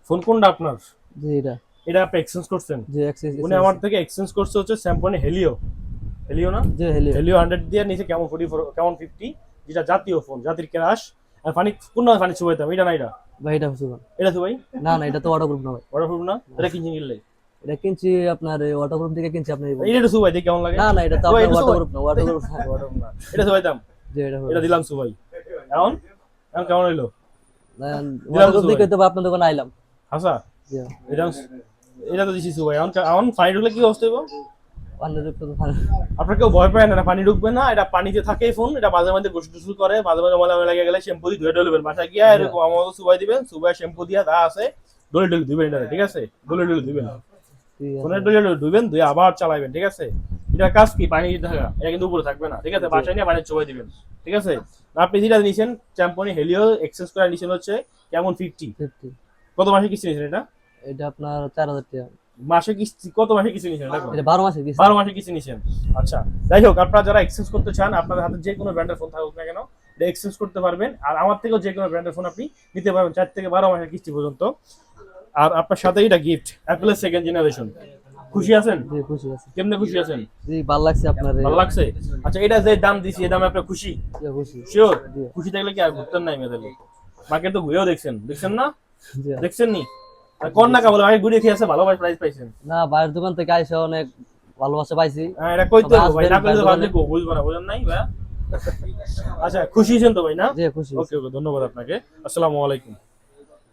Phone কোনটা আপনার? জি এটা। এটা আপনি এক্সচেঞ্জ করছেন? জি এক্সেস উনি আমার থেকে এক্সচেঞ্জ করছে হচ্ছে স্যামসং হেলিও। হেলিও না? জি হেলিও। হেলিও 100 দিয়ে নিচে কেমন 44 কেমন 50, যেটা জাতীয় ফোন, জাতির ক্রাশ। আর পানি কোন না পানি চুবাইতাম, এটা না এটা? ভাই এটা হচ্ছে ভাই। এটা তো ভাই না না এটা তো ওয়াটারপ্রুফ না ভাই। ওয়াটারপ্রুফ না? এটা কিনছেন কিনলে? এটা কিনছি আপনার ওয়াটারপ্রুফ থেকে কিনছি আপনি বলুন। এটা তো সুবাই দেখি কেমন লাগে। না না এটা তো ভাই আপনার এটা সুবাই, ওয়াটারপ্রুফ না, ওয়াটারপ্রুফ না। ওয়াটারপ্রুফ না, এটা সুবাইতাম। জি এটা এটা হলো। দিলাম সুবাই। এখন এখন কেমন হইলো? দিলাম তো ওয়াটারপ্রুফ সুবাই। দিকে তো আপনার দোকানে আইলাম। হাসা জি। এটা, এটা তো দিছি সুবাই। এখন এখন পানি ঢুকলে কি অবস্থা হইব? ওয়াটারপ্রুফ তো ভালো। আপনার কেউ ভয় পায় না, পানি ঢুকবে না, এটা পানিতে থাকে ফোন, এটা মাঝে মাঝে গোসল টোসল করে, মাঝে মাঝে ময়লা ময়লা গেলে শ্যাম্পু দিয়ে ধুয়ে ডলবেন, বাসায় গিয়ে এরকম আমার মতো সুবাই দিবেন, সুবাই শ্যাম্পু দিয়ে যা আছে ডলে ডলে ধুবেন, এটা ঠিক আছে? ডলে ডলে ধুবেন, ঠিক আছে। ফোনের ডলে ডলে ধুবেন, ধুয়ে আবার চালাবেন, ঠিক আছে? এটা কাজ কি, পানি থাকা, এটা কিন্তু উপরে থাকবে না, ঠিক আছে? বাসায় নিয়ে পানি চুবাই দিবেন, ঠিক আছে? আপনি যেটা নিছেন চ্যাম্পনি হেলিও এক্সেস করে নিছেন হচ্ছে কেমন 50। 50। কত মাসে কিস্তি নিছেন এটা? এটা আপনার 4000 টাকা। মাসে কিস্তি কত মাসে কিস্তি নিছেন এটা? এটা 12 মাসের কিস্তি। 12 মাসে কিস্তি নিছেন। আচ্ছা, যাই হোক, আপনারা যারা এক্সচেঞ্জ করতে চান, আপনাদের হাতে যে কোনো ব্র্যান্ডের ফোন থাকুক না কেন, এটা এক্সচেঞ্জ করতে পারবেন। আর আমার থেকেও যে কোনো ব্র্যান্ডের ফোন আপনি নিতে পারবেন 4 থেকে 12 মাসের কিস্তি পর্যন্ত। আর আপনার সাথে এটা গিফট, অ্যাপলের সেকেন্ড জেনারেশন। খুশি আছেন? জি খুশি আছি। কেমনে খুশি আছেন? জি ভালো লাগছে আপনার ভালো লাগছে? আচ্ছা, এটা যে দাম দিছি, এই দামে আপনি খুশি? জি খুশি। শিওর? জি। খুশি থাকলে কি আর ঘুরতেন নাই মেয়েদের? মার্কেট তো ঘুরেও দেখছেন, দেখছেন না? জি। দেখছেন নি? আর কোন না কেবল আগে ঘুরে খেয়ে আছে, ভালো প্রাইস পাইছেন। না বাইরের দোকান থেকে আইসা অনেক ভালোবাসা পাইছি। হ্যাঁ, এটা কইতে তবে হবে ভাই, আসবেন না কইলে বাইরের ভাবলে দোকানে। বুঝবো না, বুঝেন নাই ভাই? আচ্ছা, খুশি হয়েছেন তো ভাই না? জি খুশি। ওকে ওকে, ধন্যবাদ আপনাকে। আসসালামু আলাইকুম।